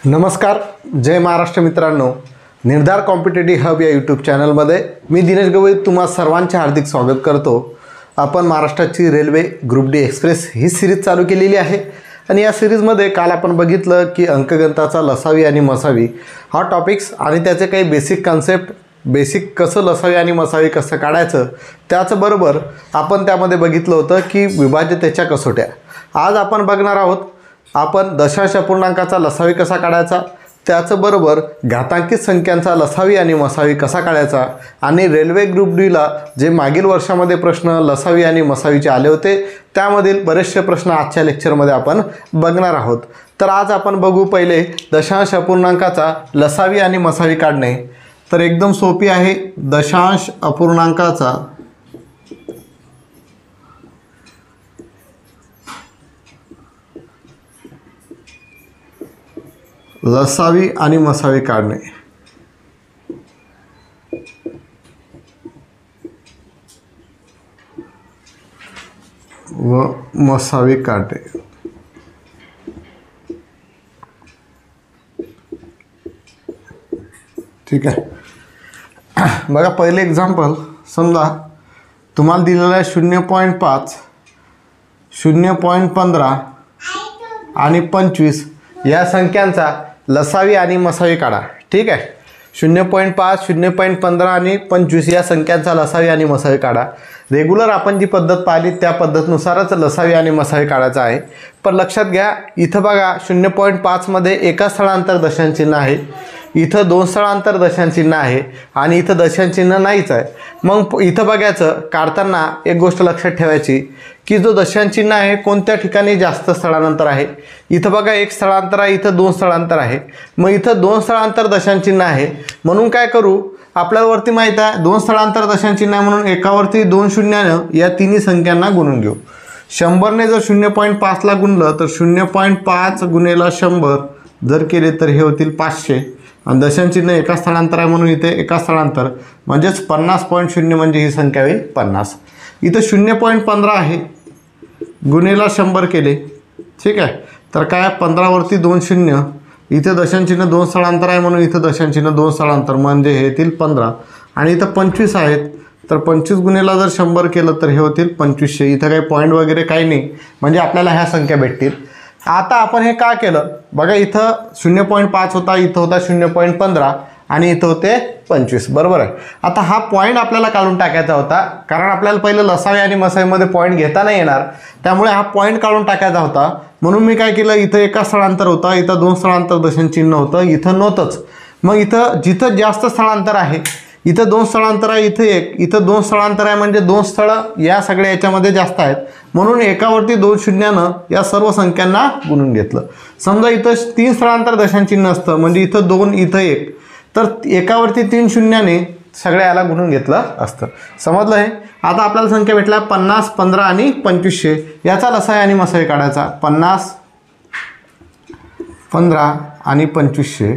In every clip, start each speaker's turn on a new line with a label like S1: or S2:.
S1: नमस्कार, जय महाराष्ट्र मित्रांनो. निर्धार कॉम्पिटेटिव्ह हब या यूट्यूब चॅनलमध्ये मी दिनेश गवई तुम्हा सर्वांचे हार्दिक स्वागत करतो. आपण महाराष्ट्राची रेल्वे ग्रुप डी एक्सप्रेस ही सिरीज चालू केलेली आहे आणि या सिरीजमध्ये काल आपण बघितलं की अंकगणिताचा लसावी आणि मसावी हा टॉपिक्स आणि त्याचे काही बेसिक कन्सेप्ट, बेसिक कसं लसावी आणि मसावी कसं काढायचं, त्याचबरोबर आपण त्यामध्ये बघितलं होतं की विभाज्यतेच्या कसोट्या. आज आपण बघणार आहोत आपण दशांश अपूर्णांकाचा लसावी कसा काढायचा, त्याचबरोबर घातांकित संख्यांचा लसावी आणि मसावी कसा काढायचा आणि रेल्वे ग्रुप डीला जे मागील वर्षामध्ये प्रश्न लसावी आणि मसावीचे आले होते त्यामधील बरेचसे प्रश्न आजच्या लेक्चरमध्ये आपण बघणार आहोत. तर आज आपण बघू पहिले दशांश अपूर्णांकाचा लसावी आणि मसावी काढणे. तर एकदम सोपी आहे. दशांश अपूर्णांकाचा लसावी आणि मसावी काढणे. व मसावी काढणे. ठीक आहे. बघा पहिले एक्झाम्पल, समजा तुम्हाला दिलेला आहे 0.5, 0.15 आणि 25 या संख्यांचा लसावी आणि मसावी काढा. ठीक आहे. 0.5, 0.15 आणि 25 या संख्यांचा लसावी आणि मसावी काढा. रेग्युलर आपण जी पद्धत पाहिली त्या पद्धतीनुसारच लसावी आणि मसावी काढायचा आहे. पण लक्षात घ्या, इथं बघा 0.5 मध्ये एका स्थळांतर दशांश चिन्ह आहे, इथं 2 स्थळांतर दशांश चिन्ह आहे आणि इथं दशांश चिन्ह नाहीच आहे. मग इथं बघायचं काढताना एक गोष्ट लक्षात ठेवायची की जो दशांश चिन्ह आहे कोणत्या ठिकाणी जास्त स्थळांतर आहे. इथं बघा 1 स्थळांतर आहे, इथं 2 स्थळांतर आहे. मग इथं 2 स्थळांतर दशांश चिन्ह आहे म्हणून काय करू, आपल्याला वरती माहीत आहे 2 स्थळांतर दशांश चिन्ह आहे म्हणून एकावरती 2 शून्यानं या तिन्ही संख्यांना गुणून घेऊ. 100ने जर 0.5 ला गुणलं तर 0.5 गुणेला 100 जर केले तर हे होतील 500 आणि दशांश चिन्ह एका स्थळांतर आहे म्हणून इथे एका स्थळांतर म्हणजेच 50.0 म्हणजे ही संख्या होईल 50. इथं 0.15 आहे, गुणेला 100 केले. ठीक आहे. तर काय 15 वरती 2 शून्य, इथे दशांश चिन्ह 2 स्थळांतर आहे म्हणून इथं दशांश चिन्ह 2 स्थळांतर म्हणजे हे येतील 15 आणि इथं 25 आहेत. तर 25 गुणेला जर 100 केलं तर हे होतील 2500. इथं काही पॉईंट वगैरे काही नाही म्हणजे आपल्याला ह्या संख्या भेटतील. आता आपण हे का केलं बघा, इथं 0.5 होता, इथं होता 0.15 आणि इथं होते 25, बरोबर आहे. आता हा पॉईंट आपल्याला काढून टाकायचा होता कारण आपल्याला पहिलं लसावी आणि मसावीमध्ये पॉईंट घेता नाही येणार, त्यामुळे हा पॉईंट काढून टाकायचा होता. म्हणून मी काय केलं, इथं एका स्थळांतर होता, इथं 2 स्थळांतर दशांश चिन्ह होतं, इथं नव्हतंच. मग इथं जिथं जास्त स्थळांतर आहे, इथं 2 स्थळांतर आहे, इथं 1, इथं 2 स्थळांतर आहे म्हणजे 2 स्थळं या सगळ्या याच्यामध्ये जास्त आहेत म्हणून एकावरती 2 शून्यानं या सर्व संख्यांना गुणून घेतलं. समजा इथं 3 स्थळांतर दशांश चिन्ह असतं म्हणजे इथं 2, इथं 1, तर एकावरती 3 शून्याने सगळ्या याला गुणून घेतलं असतं. समजलं हे. आता आपल्याला संख्या भेटल्या 50, 15 आणि 2500. याचा लसावी आणि मसावी काढायचा. 50, 15 आणि 2500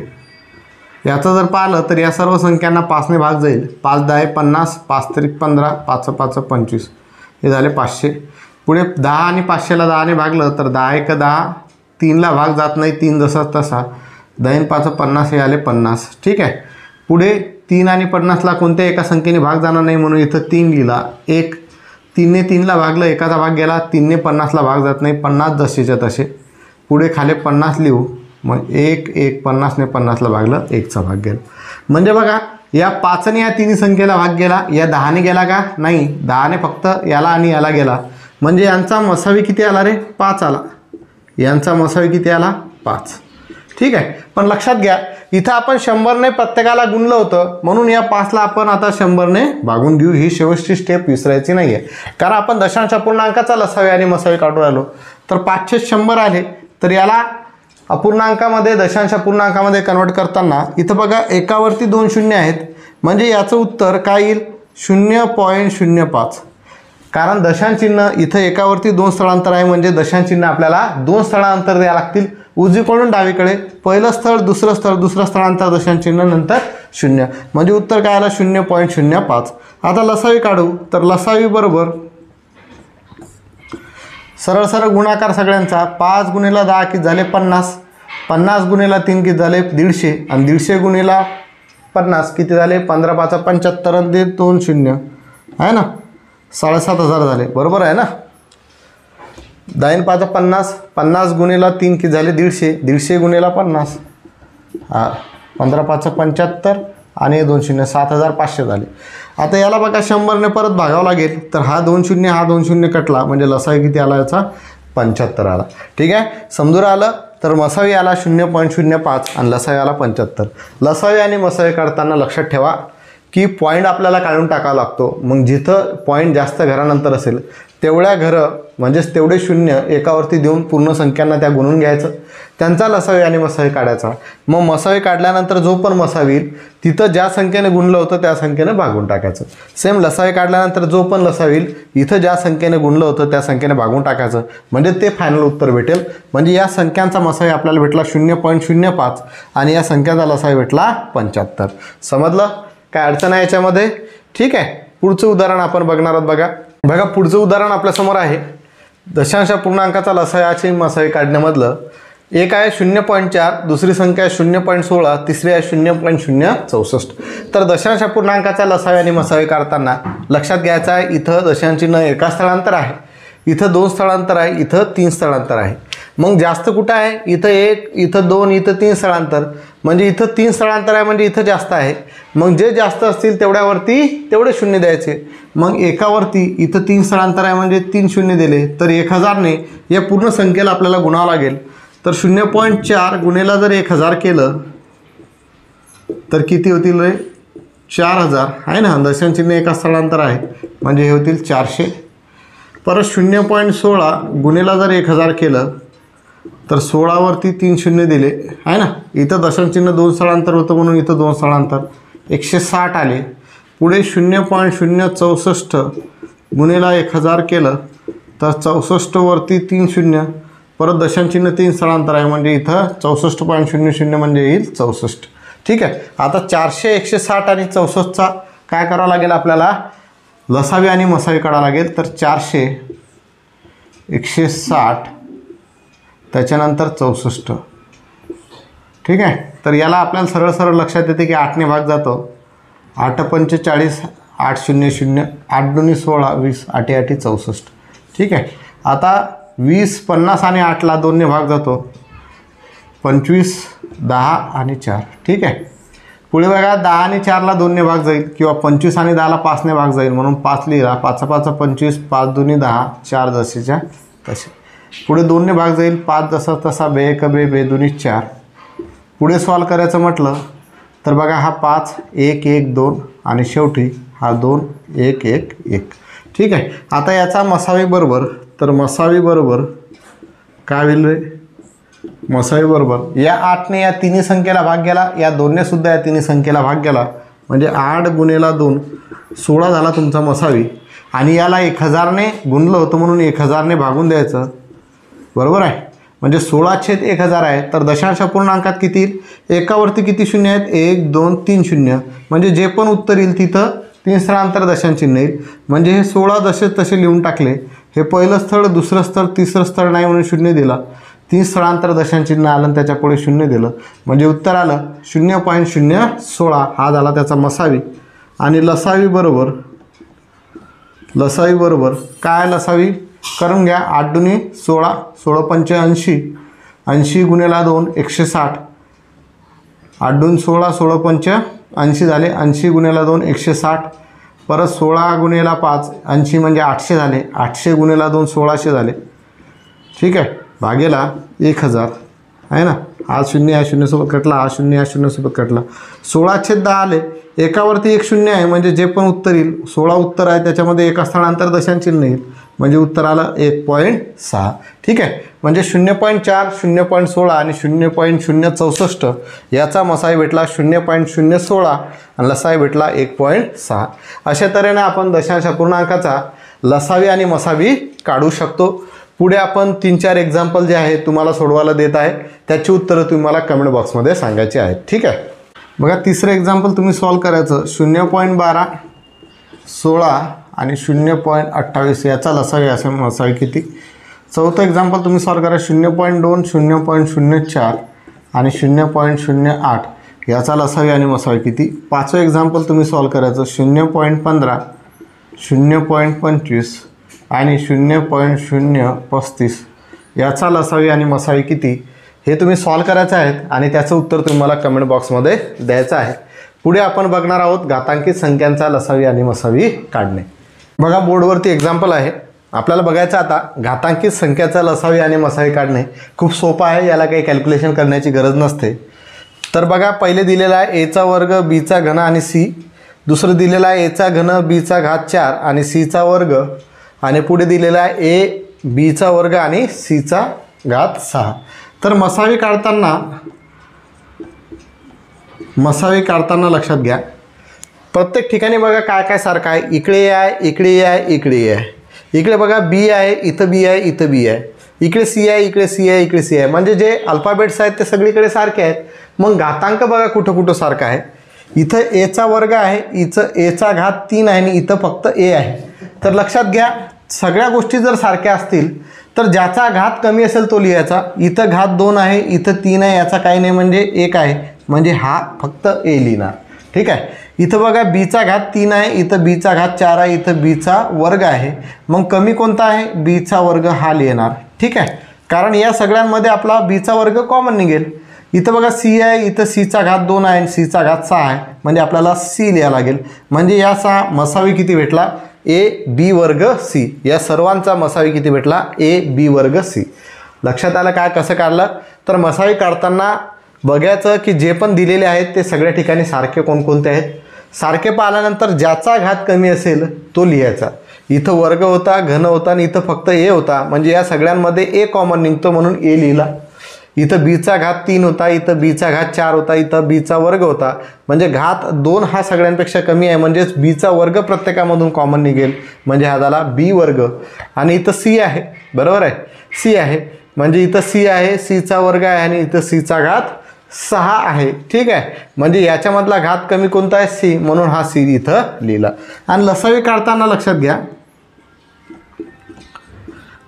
S1: याचं जर पाहिलं तर या सर्व संख्यांना 5ने भाग जाईल. 5 10 50, 5 त्रिक 15, 5 5 25, हे झाले 500. पुढे 10 आणि 500ला 10ने भागलं तर 10 1 10, 3ला भाग जात नाही, 3 जसा तसा, 10 5 50, हे आले 50. ठीक आहे. पुढे 3 आणि 50ला कोणत्या एका संख्येने भाग जाणार नाही म्हणून इथं 3 लिहिला. 1 3ने 3ला भागलं, एकाचा भाग गेला, 3ने 50ला भाग जात नाही, 50 जसेच्या तसे. पुढे खाली 50 लिहू, मग 1 1 50ने 50ला भागलं, 1चा भाग गेला. म्हणजे बघा या 5ने या तिन्ही संख्येला भाग गेला, या 10ने गेला का नाही, 10ने फक्त याला आणि याला गेला म्हणजे यांचा मसावी किती आला रे, 5 आला. यांचा मसावी किती आला, 5. ठीक आहे. पण लक्षात घ्या इथं आपण 100ने प्रत्येकाला गुणलं होतं म्हणून या 5ला आपण आता 100ने भागून घेऊ. ही शेवटची स्टेप विसरायची नाही आहे कारण आपण दशांश अपूर्णांकाचा लसावी आणि मसावी काढून राहिलो. तर 500 100 आले तर याला अपूर्णांकामध्ये दशांश अपूर्णांकामध्ये कन्वर्ट करताना इथं बघा एकावरती 2 शून्य आहेत म्हणजे याचं उत्तर काय येईल, 0.05. कारण दशांश चिन्ह इथं एकावरती 2 स्थळांतर आहे म्हणजे दशांश चिन्ह आपल्याला 2 स्थळांतर द्यावं लागतील. उजवीकडून डावीकडे पहिलं स्थळ, दुसरं स्थळ, दुसरं स्थळांतर दशांश चिन्ह नंतर 0 म्हणजे उत्तर काय आलं 0.05. आता लसावी काढू तर लसावी बरोबर सरळ सरळ गुणाकार सगळ्यांचा 5 गुणिले 10 किती झाले 50. 50 गुणिला 3 किती झाले 150 आणि 150 गुणिला 50 किती झाले 15 5 75 आणि ते 2 0 आहे ना 7,500 झाले बरोबर आहे ना. 10 5 50 50 गुणिला 3 किती झाले 150 150 गुणिला 50 हा 15 5 75 आणि 2 0 7,500 झाले. आता याला बघा 100ने परत भागावं लागेल तर हा 2 0 हा 2 0 कटला म्हणजे लसावी किती आला याचा 75 आला. ठीक आहे समजून आलं. तर मसावी आला 0.05 आणि लसावी आला 75. लसावी आणि मसावी काढताना लक्षात ठेवा की पॉईंट आपल्याला काढून टाकावा लागतो. मग जिथं पॉईंट जास्त घरानंतर असेल तेवढ्या घरं म्हणजेच तेवढे शून्य एकावरती देऊन पूर्ण संख्यांना त्या गुणून घ्यायचं त्यांचा लसावी आणि मसावी काढायचा. मग मसावी काढल्यानंतर जो पण मसावी येईल तिथं ज्या संख्येने गुणलं होतं त्या संख्येने भागून टाकायचं. सेम लसावी काढल्यानंतर जो पण लसावी येईल इथं ज्या संख्येने गुणलं होतं त्या संख्येने भागून टाकायचं म्हणजे ते फायनल उत्तर भेटेल. म्हणजे या संख्यांचा मसावी आपल्याला भेटला 0.05 आणि या संख्याचा लसावी भेटला 75. समजलं काय अडचण आहे याच्यामध्ये. ठीक आहे पुढचं उदाहरण आपण बघणार आहोत. बघा पुढचं उदाहरण आपल्यासमोर आहे. दशांश पूर्णांकाचा लसाव्याची मसावी काढण्यामधलं एक आहे 0.4 दुसरी संख्या आहे 0.16 तिसरी आहे 0.064. तर दशांश पूर्णांकाचा लसावी आणि मसावी काढताना लक्षात घ्यायचं आहे इथं दशांश चिन्ह एका स्थळांतर आहे इथं 2 स्थळांतर आहे इथं 3 स्थळांतर आहे. मग जास्त कुठं आहे इथं 1 इथं 2 इथं 3 स्थळांतर म्हणजे इथं 3 स्थळांतर आहे म्हणजे इथं जास्त आहे. मग जे जास्त असतील तेवढ्यावरती तेवढे शून्य द्यायचे. मग एकावरती इथं 3 स्थळांतर आहे म्हणजे 3 शून्य दिले तर 1000ने या पूर्ण संख्येला आपल्याला गुणावं लागेल. तर 0.4 गुणेला जर 1000 केलं तर किती होतील रे 4000 आहे ना. दशांश चिन्ह एका स्थळांतर आहे म्हणजे हे होतील 400. परत 0.16 गुणेला जर 1000 केलं तर 16वरती 3 शून्य दिले आहे ना. इथं दशांश चिन्ह 2 स्थळांतर होतं म्हणून इथं 2 स्थळांतर 160 आले. पुढे 0.064 गुणेला 1000 केलं तर 64वरती 3 शून्य परत दशांश चिन्ह 3 स्थळांतर आहे म्हणजे इथं 64.00 म्हणजे येईल 64. ठीक आहे. आता 400 160 आणि 64चा काय करावं लागेल आपल्याला लसावी आणि मसावी काढावं लागेल. तर 400 160 त्याच्यानंतर 64. ठीक आहे. तर याला आपल्याला सरळ सरळ लक्षात येते की 8ने भाग जातो 8 पंचे 40 8 0 0 8 2 16 20 8 8 64. ठीक आहे. आता 20 50 आणि 8ला 2ने भाग जातो 25 10 आणि 4. ठीक आहे. पुढे बघा 10 आणि 4ला 2ने भाग जाईल किंवा 25 आणि 10ला 5ने भाग जाईल म्हणून 5 लिहिला 5 5 25 5 2 10 4 जसेच्या तसे. पुढे 2ने भाग जाईल 5 जसा तसा बे 1 बे बे 2 4. पुढे सॉल्व करायचं म्हटलं तर बघा हा 5 1 1 2 आणि शेवटी हा 2 1 1 1. ठीक आहे. आता याचा मसावी बरोबर तर मसावी बरोबर काय होईल रे मसावी बरोबर या 8ने या तिन्ही संख्येला भाग गेला या 2ने सुद्धा या तिन्ही संख्येला भाग गेला म्हणजे 8 गुणेला 2 16 झाला तुमचा मसावी. आणि याला 1000ने गुणलं होतं म्हणून 1000ने भागून द्यायचं बरोबर आहे. म्हणजे 16/1000 आहे. तर दशांश पूर्णांकात किती येईल एकावरती किती शून्य आहेत 1 2 3 शून्य म्हणजे जे पण उत्तर येईल तिथं 3 स्थळांतर दशांश चिन्ह येईल. म्हणजे हे 16 जसे तसे लिहून टाकले. हे पहिलं स्थळ दुसरं स्थळ तिसरं स्थळ नाही म्हणून शून्य दिला 3 स्थळांतर दशांश चिन्ह आलं आणि त्याच्या पुढे शून्य दिलं म्हणजे उत्तर आलं 0.016 हा झाला त्याचा मसावी. आणि लसावी बरोबर काय लसावी करून घ्या 8 2 16 16 पंचे 80 80 गुणेला 2 160 8 2 16 16 पंचे 80 झाले 80 गुणेला 2 160 परत 16 गुणेला 5 80 म्हणजे 800 झाले 800 गुणेला 2 1600 झाले. ठीक आहे. भागेला 1000 आहे ना. हा शून्य या शून्यसोबत कटला हा शून्य या शून्यसोबत कटला 16/10 आले. एकावरती 1 शून्य आहे म्हणजे जे पण उत्तर येईल 16 उत्तर आहे त्याच्यामध्ये एका स्थळांतर दशांश चिन्ह येईल म्हणजे उत्तर आलं 1.6. ठीक आहे. म्हणजे 0.4 0.16 आणि 0.064 याचा मसावी भेटला 0.016 आणि लसावी भेटला 1.6. अशा तऱ्हेने आपण दशांश पूर्णांकाचा लसावी आणि मसावी काढू शकतो. पुढे आपण 3-4 एक्झाम्पल जे आहे तुम्हाला सोडवायला देत आहे त्याची उत्तरं तुम्ही मला कमेंट बॉक्समध्ये सांगायची आहेत. ठीक आहे. बघा तिसरं एक्झाम्पल तुम्ही सॉल्व करायचं 0.12 16 आणि 0.28 याचा लसावी असेल मसावी किती. चौथं एक्झाम्पल तुम्ही सॉल्व करा 0.2 0.04 आणि 0.08 याचा लसावी आणि मसावी किती? पाचवं एक्झाम्पल तुम्ही सॉल्व करायचं. 0.15, 0.25 आणि 0.035 याचा लसावी आणि मसावी किती हे तुम्ही सॉल्व करायचं आहे आणि त्याचं उत्तर तुम्हाला कमेंट बॉक्समध्ये द्यायचं आहे. पुढे आपण बघणार आहोत घातांकित संख्यांचा लसावी आणि मसावी काढणे. बघा बोर्डवरती एक्झाम्पल आहे. आपल्याला बघायचं आता घातांकित संख्याचा लसावी आणि मसावी काढणे खूप सोपं आहे. याला काही कॅल्क्युलेशन करण्याची गरज नसते. तर बघा पहिले दिलेला आहे a चा वर्ग b चा घन आणि c. दुसरं दिलेलं आहे a चा घन b चा घात 4 आणि c चा वर्ग. आणि पुढे दिलेला आहे a b चा वर्ग आणि c चा घात 6. तर मसावी काढताना लक्षात घ्या प्रत्येक ठिकाणी बघा काय काय सारखं आहे. इकडे आहे, इकडे आहे, इकडे आहे. इकडे बघा बी आहे, इथं बी आहे, इथं बी आहे. इकडे सी आहे, इकडे सी आहे, इकडे सी आहे. म्हणजे जे अल्फाबेट्स आहेत ते सगळीकडे सारखे आहेत. मग घातांक बघा कुठं कुठं सारखं आहे. इथं ए चा वर्ग आहे, इथं ए चा घात 3 आहे आणि इथं फक्त ए आहे. तर लक्षात घ्या सगळ्या गोष्टी जर सारख्या असतील तर ज्याचा घात कमी असेल तो लिहायचा. इथं घात 2 आहे, इथं 3 आहे, याचा काही नाही म्हणजे 1 आहे, म्हणजे हा फक्त ए लिहिणार. ठीक आहे. इथं बघा बीचा घात 3 आहे, इथं बीचा घात 4 आहे, इथं बीचा वर्ग आहे. मग कमी कोणता आहे? बीचा वर्ग हा लिहिणार. ठीक आहे. कारण या सगळ्यांमध्ये आपला बीचा वर्ग कॉमन निघेल. इथं बघा सी आहे, इथं सीचा घात 2 आहे आणि सीचा घात 6 आहे, म्हणजे आपल्याला सी लिहायला लागेल. म्हणजे या 6 मसावी किती भेटला? ए बी वर्ग सी. या सर्वांचा मसावी किती भेटला? ए बी वर्ग सी. लक्षात आलं काय कसं काढलं? तर मसावी काढताना बघायचं की जे पण दिलेले आहेत ते सगळ्या ठिकाणी सारखे कोणकोणते आहेत. सारखे पाहिल्यानंतर ज्याचा घात कमी असेल तो लिहायचा. इथं वर्ग होता, घन होता आणि इथं फक्त ए होता, म्हणजे या सगळ्यांमध्ये ए कॉमन निघतो म्हणून ए लिहिला. इथं बीचा घात 3 होता, इथं बीचा घात 4 होता, इथं बीचा वर्ग होता, म्हणजे घात 2 हा सगळ्यांपेक्षा कमी आहे, म्हणजेच बीचा वर्ग प्रत्येकामधून कॉमन निघेल, म्हणजे हा झाला बी वर्ग. आणि इथं सी आहे, बरोबर आहे, सी आहे, म्हणजे इथं सी आहे, सीचा वर्ग आहे आणि इथं सीचा घात 6 आहे. ठीक आहे. म्हणजे याच्यामधला घात कमी कोणता आहे? सी, म्हणून हा सी इथं लिहिला. आणि लसावी काढताना लक्षात घ्या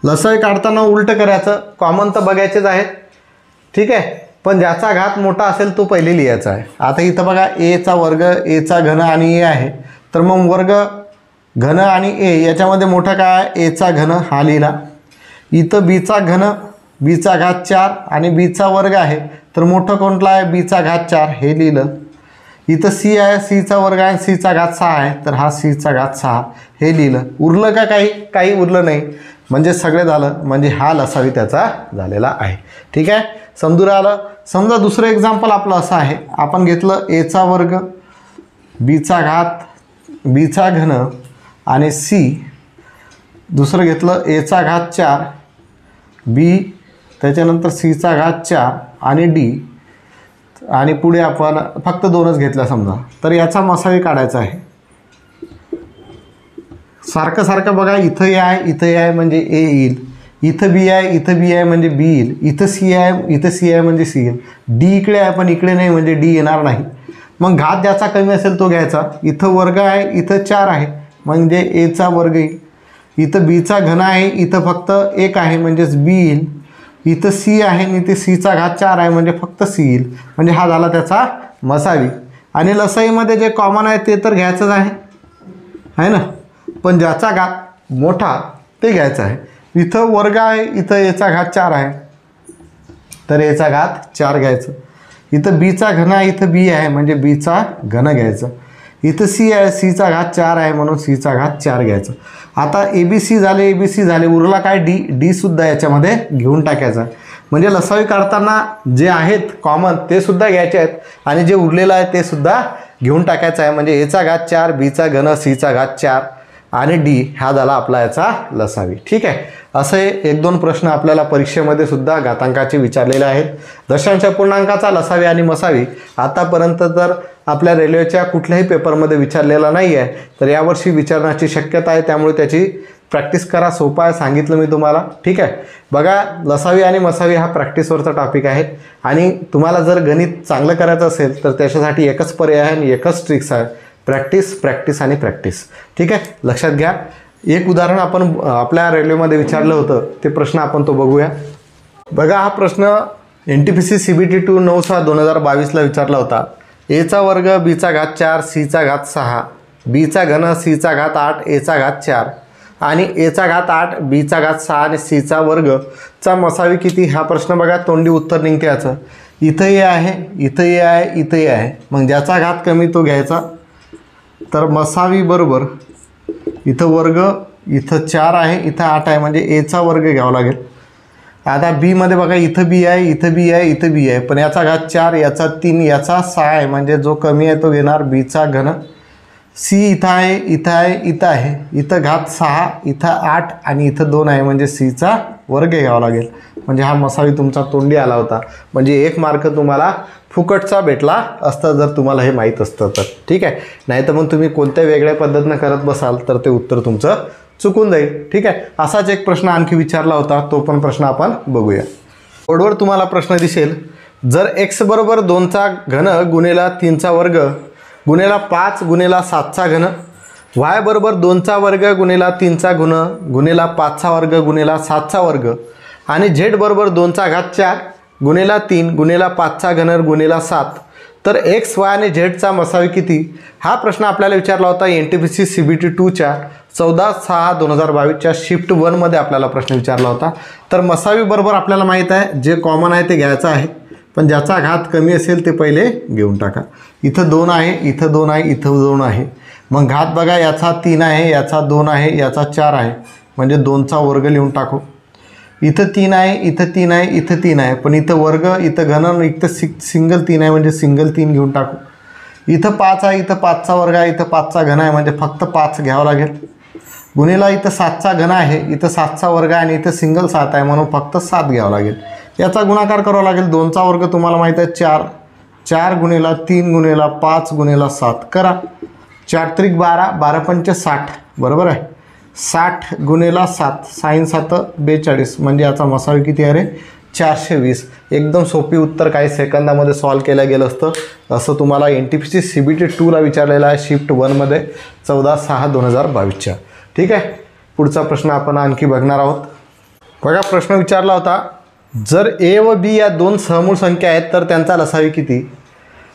S1: लसावी काढताना उलट करायचं. कॉमन तर बघायचेच आहेत. ठीक आहे. पण ज्याचा घात मोठा असेल तो पहिले लिहायचा आहे. आता इथं बघा ए चा वर्ग, ए चा घन आणि ए आहे. तर मग वर्ग घन आणि ए याच्यामध्ये मोठा काय आहे? ए चा घन हा लिहिला. इथं बीचा घन, बीचा घात 4 आणि बीचा वर्ग आहे, तर मोठं कोणता आहे? बीचा घात 4 हे लिहिलं. इथं सी आहे, सीचा वर्ग आहे, सीचा घात 6 आहे, तर हा सीचा घात 6 हे लिहिलं. उरलं का काही उरलं नाही, म्हणजे सगळे झालं, म्हणजे हा लसावी त्याचा झालेला आहे. ठीक आहे. समजून आलं. समजा दुसरं एक्झाम्पल आपलं असं आहे. आपण घेतलं ए चा वर्ग, बीचा घात, बीचा घन आणि सी. दुसरं घेतलं ए चा घात 4, बी, त्याच्यानंतर सीचा घात 4 आणि डी. आणि पुढे आपण फक्त 2च घेतल्या समजा. तर याचा मसावी काढायचा आहे. सारखं सारखं बघा इथं ए आहे, इथं ए आहे म्हणजे ए येईल. इथं बी आहे, इथं बी आहे म्हणजे बी येईल. इथं सी आहे, इथं सी आहे म्हणजे सी येईल. डी इकडे आहे पण इकडे नाही म्हणजे डी येणार नाही. मग घात ज्याचा कमी असेल तो घ्यायचा. इथं वर्ग आहे, इथं 4 आहे म्हणजे एचा वर्ग येईल. इथं बीचा घन आहे, इथं फक्त 1 आहे म्हणजेच बी येईल. इथं सी आहे आणि इथे सीचा घात 4 आहे म्हणजे फक्त सी येईल, म्हणजे हा झाला त्याचा मसावी. आणि लसाईमध्ये जे कॉमन आहे ते तर घ्यायचंच आहे ना, पण ज्याचा घात मोठा ते घ्यायचा आहे. इथं वर्ग आहे, इथं एचा घात 4 आहे, तर एचा घात 4 घ्यायचं. इथं बीचा घन आहे, इथं बी आहे म्हणजे बीचा घन घ्यायचं. इथं सी आहे, सीचा घात 4 आहे म्हणून सीचा घात 4 घ्यायचं. आता ए बी सी झाले, ए बी सी झाले, उरला काय? डी. डी सुद्धा याच्यामध्ये घेऊन टाकायचा. म्हणजे लसावी काढताना जे आहेत कॉमन ते सुद्धा घ्यायचे आहेत आणि जे उरलेलं आहे ते सुद्धा घेऊन टाकायचं आहे. म्हणजे एचा घात 4, बीचा घन, सीचा घात 4 आणि डी हा झाला आपला याचा लसावी. ठीक आहे. असे 1-2 प्रश्न आपल्याला परीक्षेमध्ये सुद्धा घातांकाचे विचारलेले आहेत. दशांश पूर्णांकाचा लसावी आणि मसावी आतापर्यंत तर आपल्या रेल्वेच्या कुठल्याही पेपरमध्ये विचारलेला नाही आहे, तर यावर्षी विचारण्याची शक्यता आहे. त्यामुळे त्याची प्रॅक्टिस करा. सोपं आहे, सांगितलं मी तुम्हाला. ठीक आहे. बघा लसावी आणि मसावी हा प्रॅक्टिसवरचा टॉपिक आहे आणि तुम्हाला जर गणित चांगलं करायचं असेल तर त्याच्यासाठी एकच पर्याय आहे आणि एकच ट्रिक्स आहे, प्रॅक्टिस, प्रॅक्टिस आणि प्रॅक्टिस. ठीक आहे. लक्षात घ्या. एक उदाहरण आपण आपल्या रेल्वेमध्ये विचारलं होतं, ते प्रश्न आपण तो बघूया. बघा हा प्रश्न NTPC CBT 2 9/6/2022ला विचारला होता. एचा वर्ग बीचा घात 4 सीचा घात 6 बीचा घन सीचा घात 8 एचा घात 4 आणि एचा घात 8 बीचा घात 6 आणि सीचा वर्गचा मसावी किती हा प्रश्न बघा. तोंडी उत्तर निघते याचं. इथं ए आहे, इथं ए आहे, इथं ए आहे. मग ज्याचा घात कमी तो घ्यायचा. तर मसावी बरोबर इथं वर्ग, इथं 4 आहे, इथं 8 आहे, म्हणजे एचा वर्ग घ्यावा लागेल. आता बीमध्ये बघा इथं बी आहे, इथं बी आहे, इथं बी आहे, पण याचा घात 4, याचा 3, याचा 6 आहे, म्हणजे जो कमी आहे तो घेणार बीचा घन. सी इथं आहे, इथं आहे, इथं आहे, इथं घात 6, इथं 8 आणि इथं 2 आहे, म्हणजे सीचा वर्ग घ्यावा लागेल. म्हणजे हा मसावी तुमचा तोंडी आला होता. म्हणजे 1 मार्क तुम्हाला फुकटचा भेटला असता जर तुम्हाला हे माहीत असतं तर. ठीक आहे. नाही तर मग तुम्ही कोणत्या वेगळ्या पद्धतीनं करत बसाल तर ते उत्तर तुमचं चुकून जाईल. ठीक आहे. असाच एक प्रश्न आणखी विचारला होता, तो पण प्रश्न आपण बघूया. बोर्डवर तुम्हाला प्रश्न दिसेल. जर x बरोबर 2चा घन गुणिला 3चा वर्ग गुणिला 5 गुणिला 7चा घन, y बरोबर 2चा वर्ग गुणिला 3चा गुण गुणिला 5चा वर्ग गुणिला 7चा वर्ग आणि z बरोबर 2चा घात 4 गुणिला 3 गुणिला 5चा घन गुणिला 7, तर x, y आणि zचा मसावी किती हा प्रश्न आपल्याला विचारला होता. NTPC CBT 2च्या 14/6/2022च्या शिफ्ट 1मध्ये आपल्याला प्रश्न विचारला होता. तर मसावी बरोबर आपल्याला माहीत आहे, जे कॉमन आहे ते घ्यायचं आहे, पण ज्याचा घात कमी असेल ते पहिले घेऊन टाका. इथं 2 आहे, इथं 2 आहे, इथं 2 आहे. मग घात बघा, याचा 3 आहे, याचा 2 आहे, याचा 4 आहे, म्हणजे 2चा वर्ग लिहून टाकू. इथं 3 आहे, इथं 3 आहे, इथं 3 आहे, पण इथं वर्ग, इथं घन, इथं सिंगल 3 आहे, म्हणजे सिंगल 3 घेऊन टाकू. इथं 5 आहे, इथं 5चा वर्ग आहे, इथं 5चा घन आहे, म्हणजे फक्त 5 घ्यावं लागेल. गुणिला इथं 7चा घन आहे, इथं 7चा वर्ग आहे आणि इथं सिंगल 7 आहे, म्हणून फक्त 7 घ्यावं लागेल. याचा गुणाकार करावा लागेल. 2चा वर्ग तुम्हाला माहीत आहे 4, 4 गुणिला 3 गुणिला 5 गुणिला 7 करा. 4 त्रिक 12, 12 पंच 60, बरोबर आहे. 60 गुणिला 7, साइन 7 42, म्हणजे याचा मसावी किती आहे रे 420. एकदम सोपी उत्तर काही सेकंदामध्ये सॉल्व केलं गेलं असतं. असं तुम्हाला NTPC CBT 2ला विचारलेलं आहे शिफ्ट 1मध्ये 14/6/2022च्या. ठीक आहे. पुढचा प्रश्न आपण आणखी बघणार आहोत. बघा, प्रश्न विचारला होता. जर ए व बी या 2 सहमूळ संख्या आहेत तर त्यांचा लसावी किती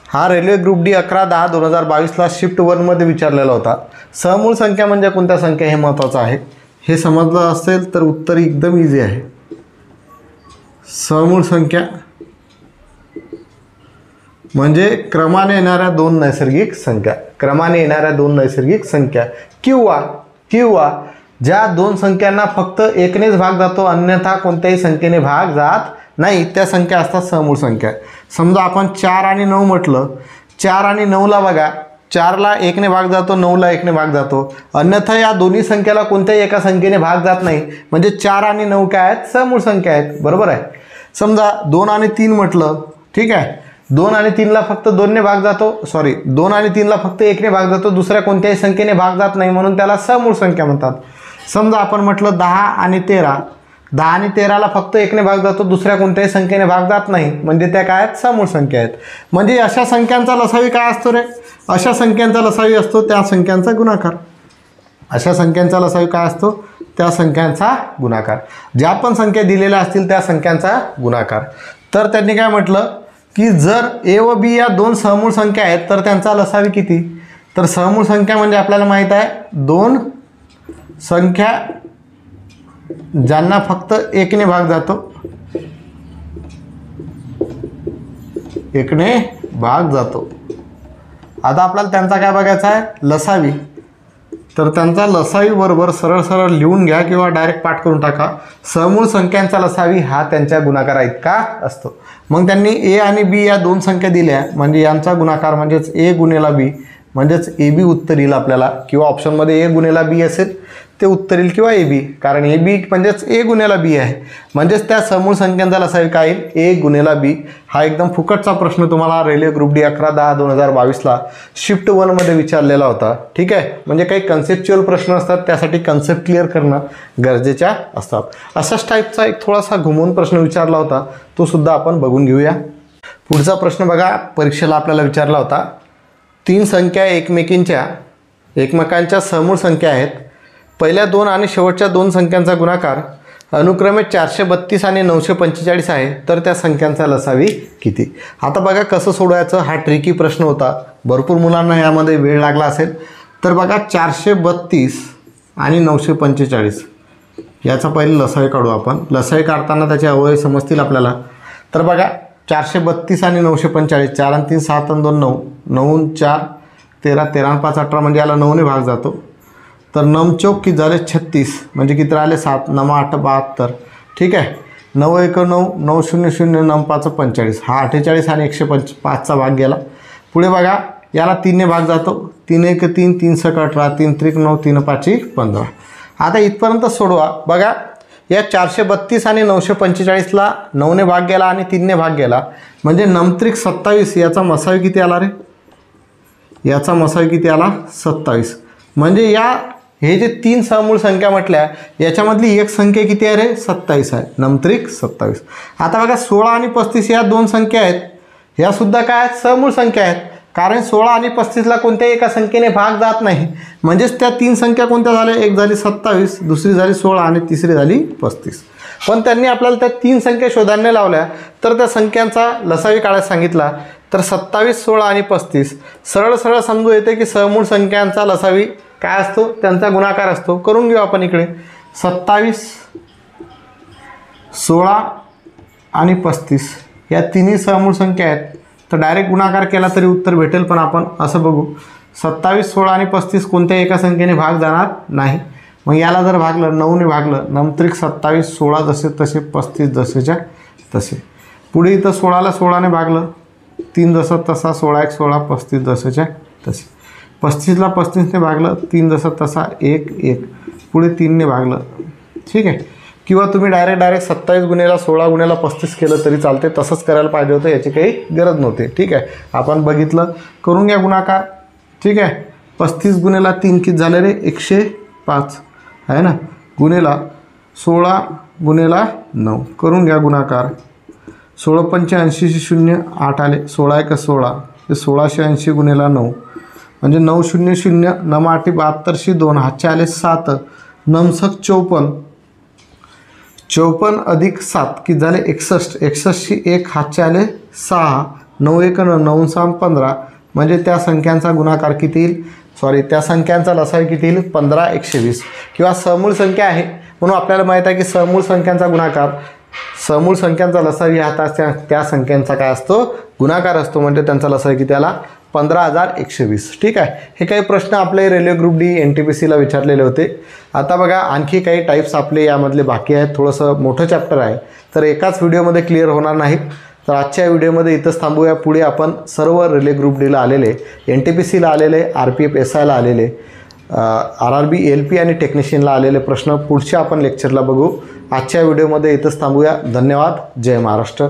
S1: हा रेल्वे ग्रुप डी 11/10/2022ला शिफ्ट 1मध्ये विचारलेला होता. सहमूळ संख्या म्हणजे कोणत्या संख्या हे महत्त्वाचं आहे. हे समजलं असेल तर उत्तर एकदम इझी आहे. सहमूळ संख्या म्हणजे क्रमाने येणाऱ्या 2 नैसर्गिक संख्या, क्रमाने येणाऱ्या 2 नैसर्गिक संख्या किंवा ज्या 2 संख्यांना फक्त 1नेच भाग जातो, अन्यथा कोणत्याही संख्येने भाग जात नाही, त्या संख्या असतात सहमूळ संख्या. समजा आपण 4 आणि 9 म्हटलं, 4 आणि 9ला बघा, 4ला 1ने भाग जातो, 9ला 1ने भाग जातो, अन्यथा या दोन्ही संख्येला कोणत्याही एका संख्येने भाग जात नाही, म्हणजे 4 आणि 9 काय आहेत, सहमूळ संख्या आहेत. बरोबर आहे. समजा 2 आणि 3 म्हटलं, ठीक आहे, 2 आणि 3ला फक्त 2ने भाग जातो, 2 आणि 3ला फक्त 1ने भाग जातो, दुसऱ्या कोणत्याही संख्येने भाग जात नाही, म्हणून त्याला सहमूळ संख्या म्हणतात. समजा आपण म्हटलं 10 आणि 13, 10 आणि 13ला फक्त 1ने भाग जातो, दुसऱ्या कोणत्याही संख्येने भाग जात नाही, म्हणजे त्या काय आहेत, सहमूळ संख्या आहेत. म्हणजे अशा संख्यांचा लसावी काय असतो रे, अशा संख्यांचा लसावी असतो त्या संख्यांचा गुणाकार. अशा संख्यांचा लसावी काय असतो, त्या संख्यांचा गुणाकार. ज्या पण संख्या दिलेल्या असतील त्या संख्यांचा गुणाकार. तर त्यांनी काय म्हटलं की जर ए व बी या 2 सहमूळ संख्या आहेत तर त्यांचा लसावी किती. तर सहमूळ संख्या म्हणजे आपल्याला माहीत आहे 2 संख्या ज्यांना फक्त 1ने भाग जातो, 1ने भाग जातो. आता आपल्याला त्यांचा काय बघायचा आहे, लसावी. तर त्यांचा लसावी बरोबर सरळ सरळ लिहून घ्या किंवा डायरेक्ट पाठ करून टाका. सहमूळ संख्यांचा लसावी हा त्यांच्या गुणाकारा इतका असतो. मग त्यांनी ए आणि बी या 2 संख्या दिल्या, म्हणजे यांचा गुणाकार म्हणजेच ए गुणिला बी, म्हणजेच ए बी उत्तर येईल आपल्याला. किंवा ऑप्शनमध्ये ए गुणिला बी असेल ते उत्तर येईल, किंवा ए बी, कारण ए बी म्हणजेच ए गुणिला बी आहे, म्हणजेच त्या समूळ संख्यांचा लसावी काय येईल, ए गुणिला बी. हा एकदम फुकटचा प्रश्न तुम्हाला रेल्वे ग्रुप डी 11/10/2022ला शिफ्ट 1मध्ये विचारलेला होता. ठीक आहे. म्हणजे काही कन्सेप्च्युअल प्रश्न असतात, त्यासाठी कन्सेप्ट क्लिअर करणं गरजेच्या असतात. अशाच टाईपचा एक थोडासा घुमवून प्रश्न विचारला होता, तो सुद्धा आपण बघून घेऊया. पुढचा प्रश्न बघा, परीक्षेला आपल्याला विचारला होता. 3 संख्या एकमेकांच्या समूळ संख्या आहेत. पहिल्या 2 आणि शेवटच्या 2 संख्यांचा गुणाकार अनुक्रमे 432 आणि 945 आहे, तर त्या संख्यांचा लसावी किती? आता बघा कसं सोडवायचं, हा ट्रिकी प्रश्न होता, भरपूर मुलांना यामध्ये वेळ लागला असेल. तर बघा 432 आणि 945 याचा पहिले लसावी काढू आपण. लसावी काढताना त्याचे अवयव समजतील आपल्याला. तर बघा 432 आणि 945, 4 आणि 3 7 आणि 2 9, 9 4 13, 13 आणि 5 18, म्हणजे याला 9ने भाग जातो. तर 9 चौक किती झाले 36, म्हणजे किती राहिले 7, 9 8 72. ठीक आहे. 9 1 9, 9 0 0, 9 5 45, हा 48 आणि 105चा भाग गेला. पुढे बघा याला 3ने भाग जातो. 3 1 3, 3 6 18, 3 3 9, 3 5 15. आता इथपर्यंत सोडवा. बघा या 432 आणि 945ला 9ने भाग गेला आणि 3ने भाग गेला, म्हणजे 9 27. याचा मसावी किती आला रे? याचा मसावी किती आला? 27. म्हणजे या हे जे 3 समूळ संख्या म्हटल्या याच्यामधली एक संख्या किती आहे रे? 27 आहे. 9 27. आता बघा 16 आणि 35 या 2 संख्या आहेत, ह्या सुद्धा काय आहेत? समूळ संख्या आहेत. कारण 16 आणि 35ला कोणत्याही एका संख्येने भाग जात नाही. म्हणजेच त्या 3 संख्या कोणत्या झाल्या? एक झाली 27, दुसरी झाली 16 आणि तिसरी झाली 35. पण त्यांनी आपल्याला त्या 3 संख्या शोधायला लावल्या, तर त्या संख्यांचा लसावी काढायला सांगितला. तर 27 16 आणि 35 सरळ सरळ समजू येते की समूळ संख्यांचा लसावी काय असतो? त्यांचा गुणाकार असतो. करून घेऊ आपण इकडे. 27 16 आणि 35 या तिन्ही समूळ संख्या आहेत, तर डायरेक्ट गुणाकार केला तरी उत्तर भेटेल. पण आपण असं बघू, 27 16 आणि 35 कोणत्याही एका संख्येने भाग जाणार नाही. मग याला जर भागलं 9ने भागलं, 9 27, 16 जसे तसे, 35 जसेच्या तसे. पुढे इथं 16ला 16ने भागलं, 3 जसं तसा, 16 1 16, 35 जसेच्या तसे. 35ला 35ने भागलं, 3 जसं तसा, 1 1. पुढे 3ने भागलं. ठीक आहे. किंवा तुम्ही डायरेक्ट 27 गुणेला 16 गुणेला 35 केलं तरी चालते. तसंच करायला पाहिजे होतं, याची काही गरज नव्हती. ठीक आहे. आपण बघितलं. करून घ्या गुणाकार. ठीक आहे. 35 गुणेला 3 किती झाले रे? 105 आहे ना, गुणेला 16 गुणेला 9. करून घ्या गुणाकार. 16 पंचे 80 0 8 आले, 16 1 16, ते 1680 गुणेला 9, म्हणजे 9 0 0, 9 8 72, 2 हातचे आले 7, 9 6 54, 54 अधिक 7 किती झाले? 61, 61 1 हातचे आले 6, 9 1 9, 9 6 15, म्हणजे त्या संख्यांचा गुणाकार किती येईल? त्या संख्यांचा लसावी किती येईल? 15 120. किंवा समूळ संख्या आहे म्हणून आपल्याला माहीत आहे की समूळ संख्यांचा गुणाकार, समूळ संख्यांचा लसावी हा त्या संख्यांचा काय असतो? गुणाकार असतो. म्हणजे त्यांचा लसावी किती आला? 15120. ठीक आहे. हे काही प्रश्न आपले रेल्वे ग्रुप डी NTPCला विचारलेले होते. आता बघा आणखी काही टाईप्स आपले यामधले बाकी आहेत. थोडंसं मोठं चॅप्टर आहे, तर एकाच व्हिडिओमध्ये क्लिअर होणार नाहीत. तर आजच्या व्हिडिओमध्ये इथंच थांबूया. पुढे आपण सर्व रेल्वे ग्रुप डीला आलेले, NTPCला आलेले, RPF SIला आलेले, RRB LP आणि टेक्निशियनला आलेले प्रश्न पुढच्या आपण लेक्चरला बघू. आजच्या व्हिडिओमध्ये इथंच थांबूया. धन्यवाद. जय महाराष्ट्र.